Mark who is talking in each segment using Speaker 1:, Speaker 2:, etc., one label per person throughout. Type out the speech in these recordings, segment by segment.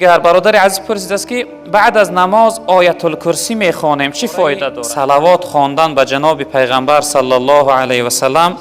Speaker 1: اگر برادر عزیز پرسید است که بعد از نماز آیت الکرسی میخوانیم چی فایده داره؟ صلوات خواندن به جناب پیغمبر صلی الله علیه و سلم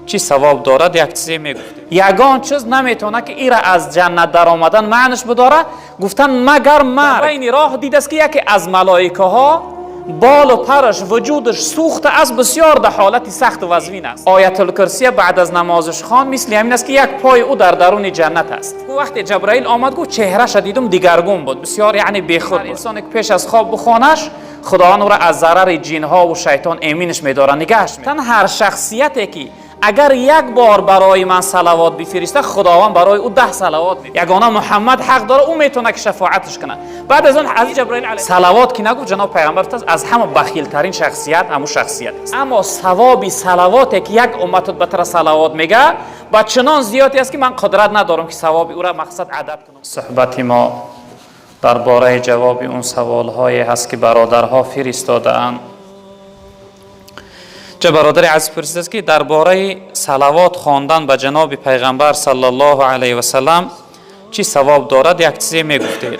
Speaker 1: چی ثواب دارد؟ یک چیزی میگفتیم. یگان چیز نمیتونه که ایرا از جنت در آمدن معنیش بداره گفتن مگر مرگ. این راه دید است که یکی از ملائکه ها بال و پرش وجودش سوخته از بسیار در حالت سخت و وزوین است. آیت الکرسی بعد از نمازش خوان مثل همین است که یک پای او در درون جنت است. وقتی جبرائیل آمد گفت چهرهش دیدم دیگرگون بود، بسیار یعنی بیخود. انسان که پیش از خواب بخوانش خداوند او را از ضرر جن ها و شیطان امینش می‌داره، نگهش می‌داره. تن هر شخصیتی که اگر یک بار برای من صلوات بفرسته خداوند برای او 10 صلوات میفرسته. یگانه محمد حق داره او میتونه که شفاعتش کنه. بعد از اون از جبرائیل علیه صلوات که نگفت جناب پیغمبر از همه بخیل ترین شخصیت همون شخصیت است. اما ثوابی صلواتی که یک امت به طرف صلوات میگه با چنان زیادی است که من قدرت ندارم که ثواب او را مقصد عدد کنم. صحبت ما درباره جواب اون سوال‌هایی هست که برادرها فرستاده‌اند. چه برادر عزیز پرسیده است که درباره صلوات خواندن به جناب پیغمبر صلی الله علیه و سلم چی ثواب دارد؟ یک چیزی میگفتید.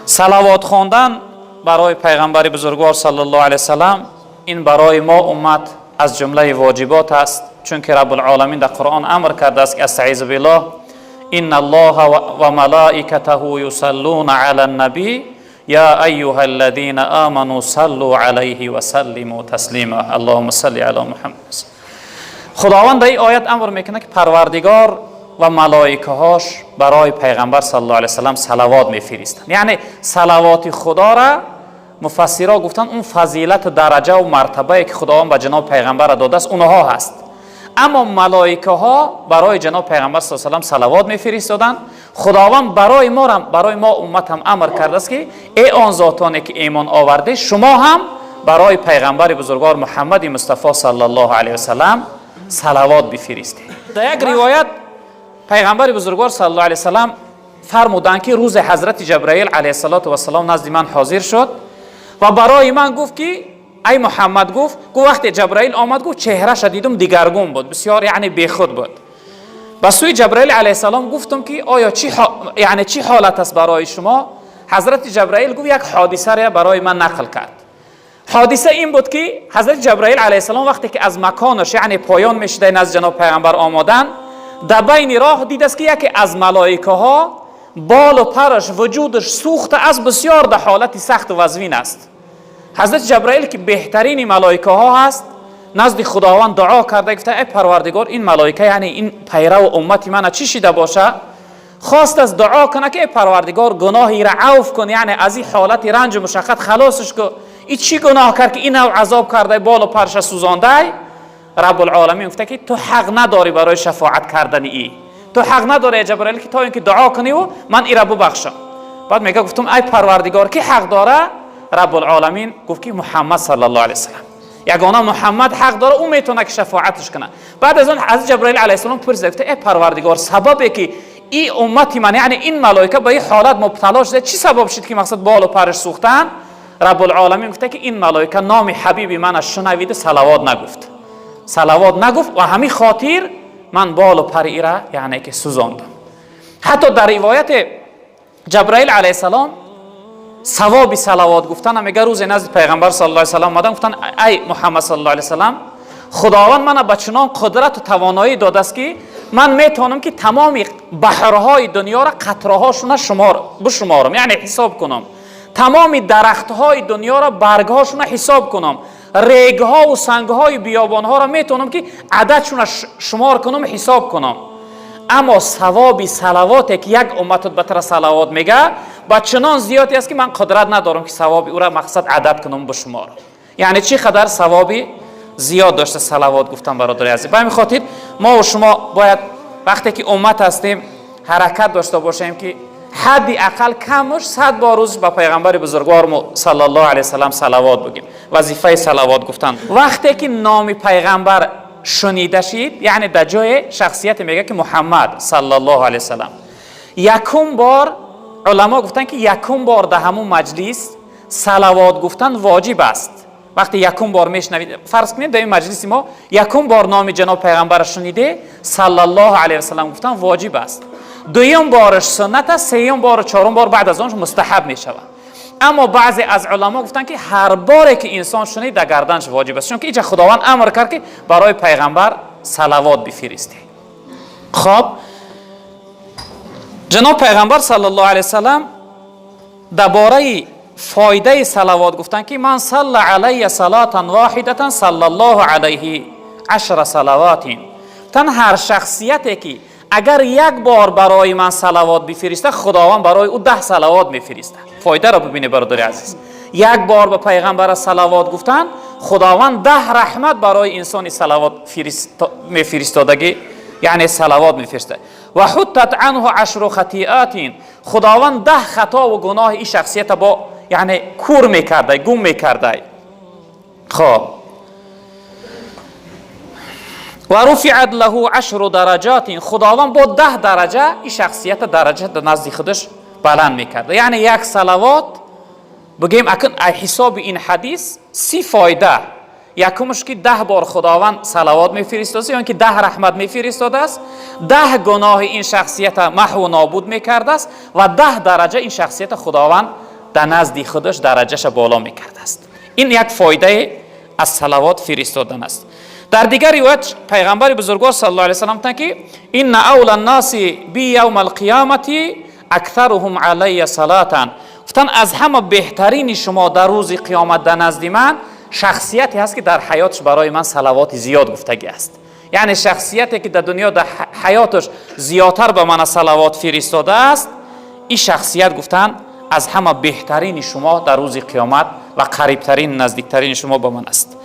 Speaker 1: صلوات خواندن برای پیغمبر بزرگوار صلی الله علیه و سلم این برای ما امت از جمله واجبات است، چون که رب العالمین در قرآن امر کرده است که استعیذ بالله ان الله و ملائکته یصلون علی النبی یا ایها الذین آمنوا صلوا علیه و سلموا تسلیما اللهم صل علی محمد. خداوند در این آیت امر میکنه که پروردگار و ملائکه هاش برای پیغمبر صلی الله علیه و سلم صلوات میفرستند. یعنی صلوات خدا را مفسرها گفتن اون فضیلت و درجه و مرتبه که خداوند به جناب پیغمبر داده است اونها هست. اما ملائکه ها برای جناب پیغمبر صلی الله علیه و سلم صلوات میفرستادند. خداوند برای ما امت هم امر کرده است که ای آن ذاتانی که ایمان آورده شما هم برای پیغمبر بزرگوار محمد مصطفی صلی الله علیه و سلم صلوات بفرستید. در یک روایت پیغمبر بزرگوار صلی الله علیه و سلم فرمودند که روز حضرت جبرائیل علیه السلام نزد من حاضر شد و برای من گفت که ای محمد گفت وقتی جبرائیل آمد گفت چهرهش دیدم دیگرگون بود، بسیار یعنی بیخود بود. به سوی جبرائیل علیه السلام گفتم که آیا چی حالت است برای شما؟ حضرت جبرائیل گفت یک حادثه را برای من نقل کرد. حادثه این بود که حضرت جبرائیل علیه السلام وقتی که از مکانش یعنی پایان میشده نزد جناب پیغمبر آمدن در بین راه دید است که یکی از ملائکه ها بال و پرش وجودش سوخته از بسیار در حالت سخت و وزوین است. حضرت جبرائیل که بهترین ملائکه ها هست نزد خداوند دعا کرده گفته ای پروردگار این ملائکه یعنی این پیرو امتی من چی شده باشه؟ خواست از دعا کنه که ای پروردگار گناهی را عفو کن، یعنی از این حالت رنج و مشقت خلاصش کن. این چی گناه کرد که این نوع عذاب کرده بال و پرش سوزانده؟ رب العالمین گفته که تو حق نداری برای شفاعت کردن ای. تو حق نداری جبرائیل که تا اینکه دعا کنی و من ای را ببخشم. بعد میگه گفتم ای پروردگار کی حق داره؟ رب العالمین گفت که محمد صلی الله علیه و سلم. یگانه محمد حق داره، او میتونه که شفاعتش کنه. بعد از اون از جبرائیل علیه السلام پرسید گفت ای پروردگار سببی که این امتی من یعنی این ملائکه به این حالت مبتلا شده چی سبب شد که مقصد بال و پرش سوختن؟ رب العالمین گفته که این ملائکه نام حبیب من شنویده صلوات نگفت و همین خاطر من بال و پر را یعنی که سوزاندم. حتی در روایت جبرائیل علیه السلام ثواب صلوات گفتن میگه روز نزد پیغمبر صلی الله علیه و سلم اومدن گفتن ای محمد صلی الله علیه و سلم خداوند من به چنان قدرت و توانایی داده است که من میتونم که تمام بحرهای دنیا را قطرهاشون بشمارم، یعنی حساب کنم. تمام درختهای دنیا را برگهاشون حساب کنم. ریگها و سنگهای بیابانها را میتونم که عددشون شمار کنم، حساب کنم. اما ثوابی صلواتی که یک امت به طرف صلوات میگه با چنان زیادی است که من قدرت ندارم که ثواب او را مقصد عدد کنم بشمارم. یعنی چی قدر ثوابی زیاد داشته صلوات گفتن برادر عزیز. به همین خاطر ما و شما باید وقتی که امت هستیم حرکت داشته باشیم که حدی اقل کمش 100 بار روز با پیغمبر بزرگوار صلی الله علیه و سلم صلوات بگیم. وظیفه صلوات گفتن وقتی که نام پیغمبر شنیده شید یعنی در جای شخصیت میگه که محمد صلی الله علیه و سلم یکم بار علما گفتن که یکم بار در همون مجلس صلوات گفتن واجب است. وقتی یکم بار میشنوید فرض کنید در این مجلس ما یکم بار نام جناب پیغمبر شنیده صلی الله علیه و سلم گفتن واجب است. دویم بارش سنت است، سوم بار و چهارم بار بعد از آنش مستحب می شود. اما بعضی از علما گفتن که هر باری که انسان شنید در گردنش واجب است، چون که اینجا خداوند امر کرد که برای پیغمبر صلوات بفرسته. خب جناب پیغمبر صلی الله علیه وسلم درباره فایده صلوات گفتن که من صلی علی صلاة واحدة صلی الله علیه 10 صلوات. تن هر شخصیتی که اگر یک بار برای من صلوات بفرسته، خداوند برای او 10 صلوات میفرسته. فایده را ببینید برادر عزیز، یک بار به پیغمبر صلوات گفتن، خداوند 10 رحمت برای انسان صلوات میفرستادگی، یعنی صلوات میفرسته. و حطت عنه 10 خطیئات، خداوند 10 خطا و گناه این شخصیت با یعنی کور میکرده، گم میکرده. خب و رفعت له 10 درجات، خداوند با 10 درجه این شخصیت درجه در نزد خودش بلند میکرده. یعنی یک صلوات بگیم اکن حساب این حدیث 30 فایده. یکمش که 10 بار خداوند صلوات میفرستاده، یعنی که 10 رحمت میفرستاده است، 10 گناه این شخصیت محو و نابود میکرده است و 10 درجه این شخصیت خداوند در نزد خودش درجهش بالا میکرده است. این یک فایده از صلوات فرستادن است. در دیگر روایت پیغمبر بزرگوار صلی الله علیه و سلم گفتند که ان اول الناس بی یوم القیامت اکثرهم علی صلاة. گفتن از همه بهترین شما در روز قیامت در نزد من شخصیتی هست که در حیاتش برای من صلوات زیاد گفتگی است. یعنی شخصیتی که در دنیا در حیاتش زیادتر به من صلوات فرستاده است، این شخصیت گفتن از همه بهترین شما در روز قیامت و قریبترین نزدیکترین شما به من است.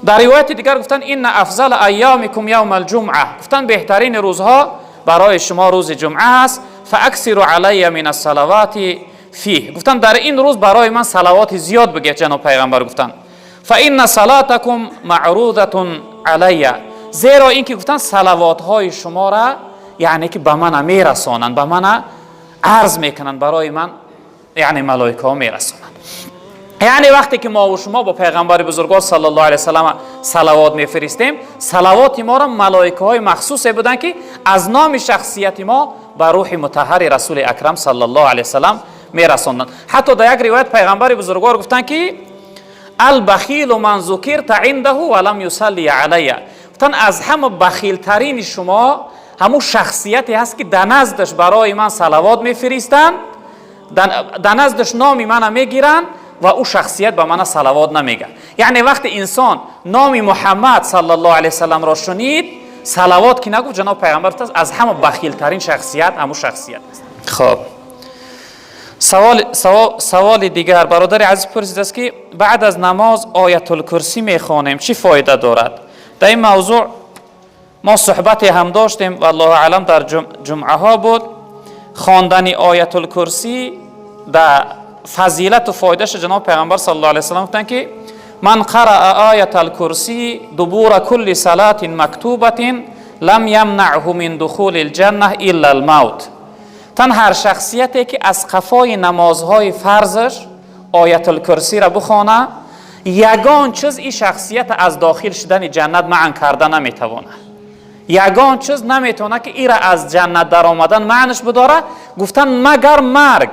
Speaker 1: در روایت دیگر گفتن این افضل ایامکم یوم الجمعه، گفتن بهترین روزها برای شما روز جمعه است. فاکثروا علی من الصلوات فیه، گفتن در این روز برای من صلوات زیاد بگید. جناب پیغمبر گفتن فان صلاتکم معروضه علی، زیرا اینکه گفتن صلوات های شما را یعنی که به من میرسانند، به من عرض میکنند، برای من یعنی ملائکه ها میرسانند. یعنی وقتی که ما و شما با پیغمبر بزرگوار صلی الله علیه و سلم صلوات میفرستیم، صلوات ما را ملائکه های مخصوصی بودن که از نام شخصیت ما به روح مطهر رسول اکرم صلی الله علیه و سلم میرساندند. حتی در یک روایت پیغمبر بزرگوار گفتن که البخیل من ذکرت عنده ولم یصلی علیه، گفتن از همه بخیل ترین شما همون شخصیتی هست که در نزدش برای من صلوات میفرستند، در نزدش نام من میگیرند و او شخصیت به من صلوات نمیگه. یعنی وقتی انسان نام محمد صلی الله علیه وسلم را شنید، صلوات که نگفت، جناب پیغمبر از همه بخیل ترین شخصیت همون شخصیت است. خب سوال دیگر برادر عزیز پرسیده است که بعد از نماز آیت الکرسی میخوانیم چی فایده دارد؟ در این موضوع ما صحبت هم داشتیم و الله اعلم در جمعه ها بود. خواندن آیت الکرسی در فضیلت و فایدهش جناب پیغمبر صلی الله علیه و سلم گفتند که من قرأ آیت الکرسی دبور کل صلاة مکتوبة لم یمنعه من دخول الجنه الا الموت. تن هر شخصیتی که از قفای نمازهای فرضش آیت الکرسی را بخوانه، یگان چیز این شخصیت از داخل شدن جنت منع کرده نمیتوانه. یگان چیز نمیتونه که این را از جنت در آمدن معنیش بداره، گفتن مگر مرگ،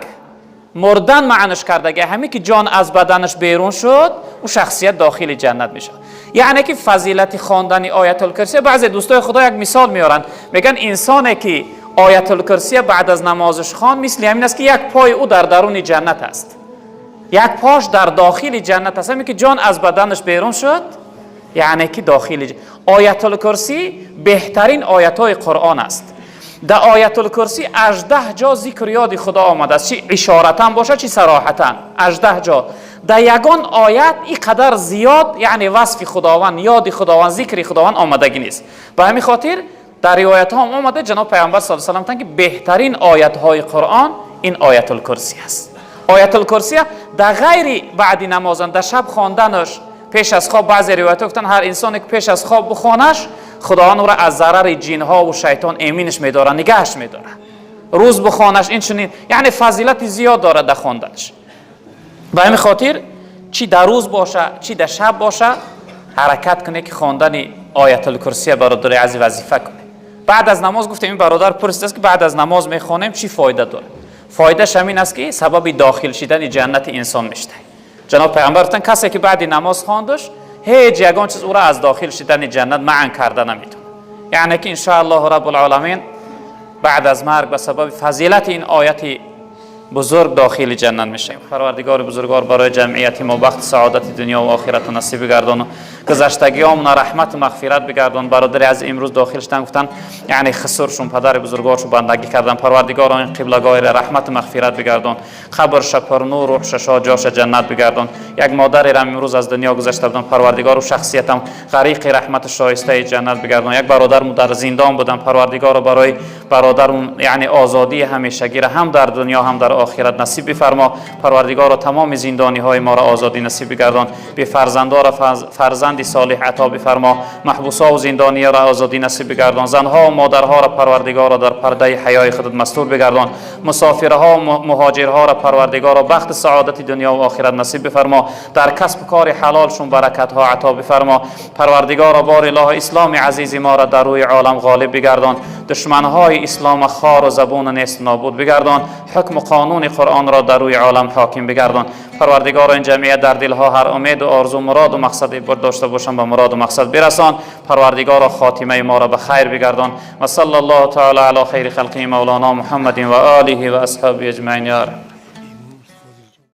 Speaker 1: مردن معنیش کردگی، همین که جان از بدنش بیرون شد او شخصیت داخل جنت میشه. یعنی که فضیلت خواندن آیت الکرسی، بعضی دوستای خدا یک مثال میارن، میگن انسانی که آیت الکرسی بعد از نمازش خواند مثل همین است که یک پای او در درون جنت است، یک پاش در داخل جنت است، همین که جان از بدنش بیرون شد یعنی که داخل آیت الکرسی بهترین آیت های قرآن است. در آیت الکرسی 18 جا ذکر یاد خدا آمده است، چی اشارتا باشه چی صراحتا، 18 جا. در یگان آیت این قدر زیاد یعنی وصف خداوند، یاد خداوند، ذکر خداوند آمدگی نیست. به همین خاطر در روایت ها آمده جناب پیامبر صلی الله علیه و سلم که بهترین آیت های قرآن این آیت الکرسی است. آیت الکرسی در غیر بعد نماز، در شب خواندنش پیش از خواب، بعضی روایت گفتن هر انسانی که پیش از خواب بخوانش خداوند او را از ضرر جن ها و شیطان امینش می‌داره، نگهش می‌داره. روز بخوانش این چنین یعنی فضیلت زیاد داره در خواندنش. به همین خاطر چی در روز باشه چی در شب باشه حرکت کنه که خواندن آیت الکرسی برادر عزیز وظیفه کنه. بعد از نماز گفتیم این برادر پرسید که بعد از نماز میخوانیم چی فایده داره؟ فایدهش همین است که سبب داخل شدن جنت انسان میشه. جناب پیغمبر گفتن کسی که بعد نماز خواندش هیچ یگان چیز او را از داخل شدن جنت منع کرده نمیتونه. یعنی که ان شاء الله رب العالمین بعد از مرگ به سبب فضیلت این آیت بزرگ داخل جنت میشیم. پروردگار بزرگوار برای جمعیت ما بخت سعادت دنیا و آخرت نصیب بگردان و گذشتگیامون رحمت و مغفرت بگردان. برادری از امروز داخل شدن گفتن یعنی خسرشون پدر بزرگوارشون بندگی کردن، پروردگار این قبلگاه رحمت و مغفرت بگردان، قبرش پر نور، روحش جاش جنت بگردان. یک مادری را امروز از دنیا گذشته بودن، پروردگار و شخصیتم غریق رحمت شایسته جنت بگردان. یک برادر در زندان بودن، پروردگار برای برادر یعنی آزادی همیشگی را هم در دنیا هم در آخرت نصیب بفرما. پروردگار تمام زندانی های ما را آزادی نصیب بگردان. به فرزندان را فرزند صالح عطا بفرما. محبوسا و زندانی را آزادی نصیب بگردان. زنها و مادرها را پروردگار در پرده حیای خودت مستور بگردان. مسافرها و مهاجرها را پروردگار بخت سعادت دنیا و آخرت نصیب بفرما. در کسب کار حلالشون برکت ها عطا بفرما. پروردگار بار اله اسلام عزیز ما را در روی عالم غالب بگردان. دشمن های اسلام خار و زبون نیست نابود بگردان. حکم و قانون قرآن را در روی عالم حاکم بگردان. پروردگار این جمعیت در دلها هر امید و آرزو مراد و مقصد داشته باشند به مراد و مقصد برسان. پروردگار خاتمه ما را به خیر بگردان. و صلی الله تعالی علی خیر خلقه مولانا محمد و آله و اصحابه اجمعین. یا رب.